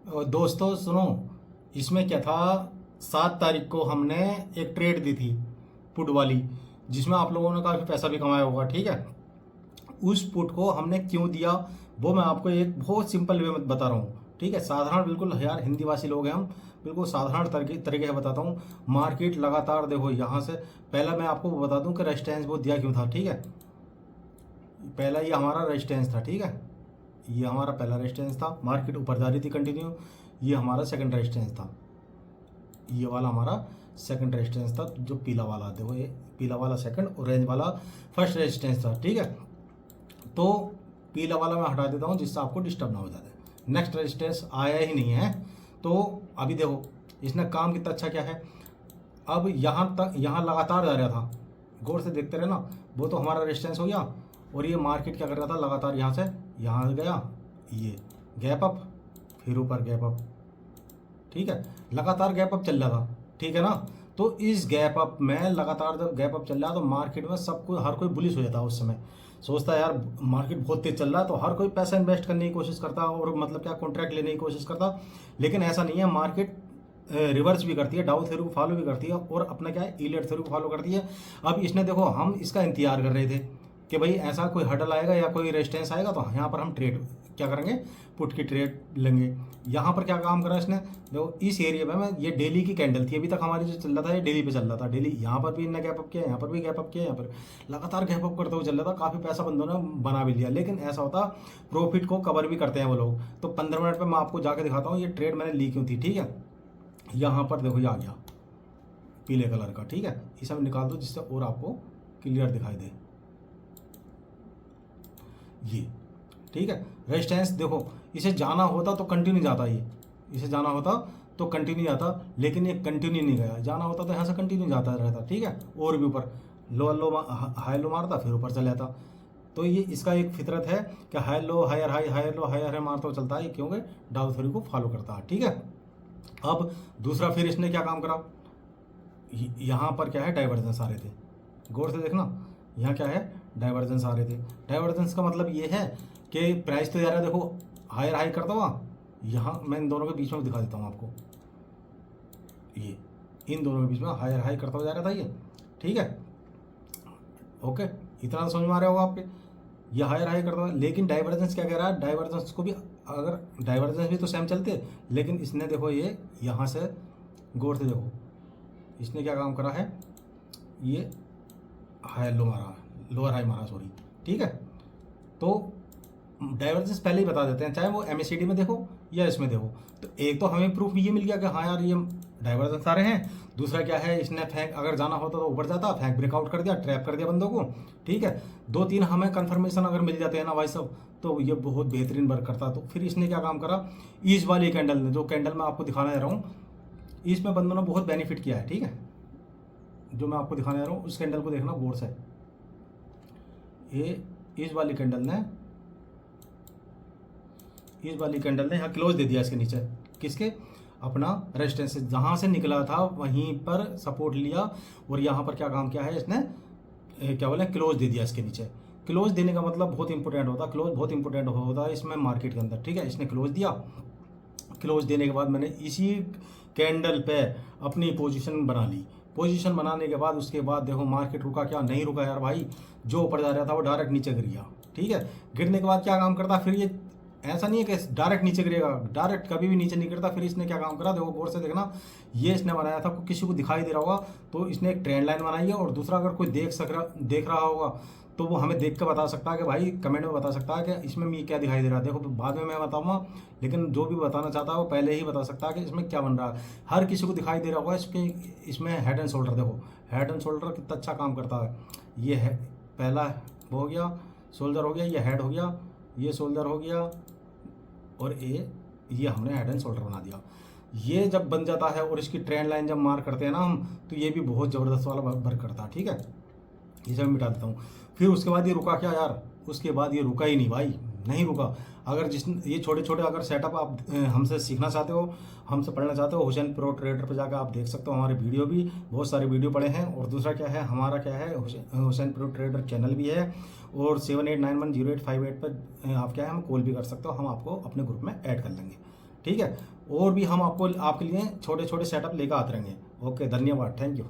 दोस्तों सुनो, इसमें क्या था। 7 तारीख को हमने एक ट्रेड दी थी पुट वाली, जिसमें आप लोगों ने काफ़ी पैसा भी कमाया होगा। ठीक है, उस पुट को हमने क्यों दिया वो मैं आपको एक बहुत सिंपल वे में बता रहा हूँ। ठीक है, साधारण, बिल्कुल यार हिंदी भाषी तरीके हैं हम, बिल्कुल साधारण तरीके से बताता हूँ। मार्केट लगातार देखो यहाँ से, पहला मैं आपको बता दूँ कि रेजिस्टेंस वो दिया क्यों था। ठीक है, पहला ये हमारा रेजिस्टेंस था। ठीक है, ये हमारा पहला रेजिस्टेंस था, मार्केट ऊपर जा रही थी कंटिन्यू। ये हमारा सेकंड रेजिस्टेंस था, ये वाला हमारा सेकंड रेजिस्टेंस था, जो पीला वाला, देखो ये पीला वाला सेकंड, ऑरेंज वाला फर्स्ट रेजिस्टेंस था। ठीक है, तो पीला वाला मैं हटा देता हूँ जिससे आपको डिस्टर्ब ना हो जाए। नेक्स्ट रेजिस्टेंस आया ही नहीं है, तो अभी देखो इसने काम कितना अच्छा किया है। अब यहाँ तक, यहाँ लगातार जा रहा था, गौर से देखते रहे ना, वो तो हमारा रेजिस्टेंस हो गया। और ये मार्केट क्या कर रहा था, लगातार यहाँ से यहाँ गया, ये गैप अप, फिर ऊपर गैप अप। ठीक है, लगातार गैप अप चल रहा था। ठीक है ना, तो इस गैप अप में लगातार जब गैप अप चल रहा है तो मार्केट में सबको, हर कोई बुलिश हो जाता है। उस समय सोचता है यार मार्केट बहुत तेज चल रहा है, तो हर कोई पैसा इन्वेस्ट करने की कोशिश करता है और मतलब क्या कॉन्ट्रैक्ट लेने की कोशिश करता। लेकिन ऐसा नहीं है, मार्केट रिवर्स भी करती है, डाउ थ्योरी को फॉलो भी करती है और अपना क्या है, ईलियट थ्योरी को फॉलो करती है। अब इसने देखो, हम इसका इंतजार कर रहे थे कि भाई ऐसा कोई हर्डल आएगा या कोई रेजिस्टेंस आएगा तो यहाँ पर हम ट्रेड क्या करेंगे, पुट की ट्रेड लेंगे। यहाँ पर क्या काम करा इसने, देखो इस एरिया में, मैं ये डेली की कैंडल थी अभी तक हमारी जो चल रहा था, ये डेली पे चल रहा था। डेली यहाँ पर भी इन्हें गैप अप किया, यहाँ पर भी गैप अप किया, यहाँ पर लगातार गैप अप करते हुए चल रहा था। काफ़ी पैसा बंदों ने बना भी लिया, लेकिन ऐसा होता प्रॉफिट को कवर भी करते हैं वो लोग। तो 15 मिनट में मैं आपको जाके दिखाता हूँ ये ट्रेड मैंने ली क्यों थी। ठीक है, यहाँ पर देखो ये आ गया पीले कलर का। ठीक है, इसे हम निकाल दो जिससे और आपको क्लियर दिखाई दे ये। ठीक है, रेजिस्टेंस देखो, इसे जाना होता तो कंटिन्यू जाता, ये इसे जाना होता तो कंटिन्यू जाता, लेकिन ये कंटिन्यू नहीं गया। जाना होता तो यहाँ से कंटिन्यू जाता रहता। ठीक है, और भी ऊपर लो लो हाई लो मारता, फिर ऊपर चल जाता। तो ये इसका एक फितरत है कि high low higher high, higher low higher high मारता चलता है, क्योंकि डाउ थ्योरी को फॉलो करता है। ठीक है, अब दूसरा फिर इसने क्या काम करा, यहाँ पर क्या है, डाइवर्जेंस आ रहे थे, गौर से देखना, यहाँ क्या है, डाइवर्जेंस आ रहे थे। डाइवर्जेंस का मतलब ये है कि प्राइस तो जा रहा है, देखो हायर हाई करता हुआ, यहाँ मैं इन दोनों के बीच में दिखा देता हूँ आपको, ये इन दोनों के बीच में हायर हाई करता हुआ जा रहा था ये। ठीक है, ओके, इतना तो समझ में आ रहा होगा आपके, ये हायर हाई करता हुआ। लेकिन डाइवर्जेंस क्या कह रहा है, डाइवर्जेंस को भी, अगर डाइवर्जेंस भी तो सेम चलते, लेकिन इसने देखो ये यहाँ से गौर से देखो, इसने क्या काम करा है, ये हाई लो मारा, लोअर हाई मारा, सॉरी। ठीक है, तो डाइवर्जेंस पहले ही बता देते हैं, चाहे वो एमएससीडी में देखो या इसमें देखो। तो एक तो हमें प्रूफ ये मिल गया कि हाँ यार ये डाइवर्जेंस आ रहे हैं। दूसरा क्या है, इसने फैंक, अगर जाना होता तो ऊपर जाता, फैंक ब्रेकआउट कर दिया, ट्रैप कर दिया बंदों को। ठीक है, 2-3 हमें कंफर्मेशन अगर मिल जाते हैं ना भाई साहब, तो ये बहुत बेहतरीन वर्क करता। तो फिर इसने क्या काम करा, इस वाली कैंडल ने, जो कैंडल मैं आपको दिखाने जा रहा हूँ, इसमें बंदों ने बहुत बेनिफिट किया है। ठीक है, जो मैं आपको दिखाने जा रहा हूँ उस कैंडल को देखना गौर से। ये इस वाली कैंडल ने, इस वाली कैंडल ने यहाँ क्लोज दे दिया इसके नीचे, किसके, अपना रेजिस्टेंस से, जहाँ से निकला था वहीं पर सपोर्ट लिया। और यहाँ पर क्या काम किया है इसने, क्या बोले, क्लोज दे दिया इसके नीचे। क्लोज देने का मतलब बहुत इंपॉर्टेंट होता है, क्लोज बहुत इंपॉर्टेंट होता है इसमें मार्केट के अंदर। ठीक है, इसने क्लोज दिया, क्लोज देने के बाद मैंने इसी कैंडल पे अपनी पोजीशन बना ली। पोजीशन बनाने के बाद उसके बाद देखो मार्केट रुका क्या, नहीं रुका यार भाई, जो ऊपर जा रहा था वो डायरेक्ट नीचे गिर गया। ठीक है, गिरने के बाद क्या काम करता, फिर ये ऐसा नहीं है कि डायरेक्ट नीचे गिरेगा, डायरेक्ट कभी भी नीचे नहीं गिरता। फिर इसने क्या काम करा, देखो गौर से देखना, ये इसने बनाया था, किसी को दिखाई दे रहा होगा तो इसने एक ट्रेंड लाइन बनाई है। और दूसरा, अगर कोई देख रहा होगा तो वो हमें देख कर बता सकता है कि भाई, कमेंट में बता सकता है कि इसमें मैं क्या दिखाई दे रहा है। देखो बाद में मैं बताऊंगा, लेकिन जो भी बताना चाहता है वो पहले ही बता सकता है कि इसमें क्या बन रहा है। हर किसी को दिखाई दे रहा होगा इसमें हेड एंड शोल्डर, देखो हेड एंड शोल्डर कितना अच्छा काम करता है। ये है पहला हो गया, शोल्डर हो गया, ये हेड हो गया, ये शोल्डर हो गया, और ये हमने हेड एंड शोल्डर बना दिया। ये जब बन जाता है और इसकी ट्रेंड लाइन जब मार्क करते हैं ना हम, तो ये भी बहुत ज़बरदस्त वाला वर्क करता है। ठीक है, इसे मैं मिटा देता हूँ। फिर उसके बाद ये रुका क्या यार, उसके बाद ये रुका ही नहीं भाई, नहीं रुका। अगर ये छोटे छोटे अगर सेटअप आप हमसे सीखना चाहते हो, हमसे पढ़ना चाहते हो, हुसैन प्रो ट्रेडर पर जाकर आप देख सकते हो, हमारे वीडियो भी बहुत सारे वीडियो पड़े हैं। और दूसरा क्या है, हमारा क्या है, हुसैन प्रो ट्रेडर चैनल भी है, और 78910858 पर आप क्या है, हम कॉल भी कर सकते हो, हम आपको अपने ग्रुप में ऐड कर लेंगे। ठीक है, और भी हम आपको आपके लिए छोटे छोटे सेटअप लेकर आते रहेंगे। ओके, धन्यवाद, थैंक यू।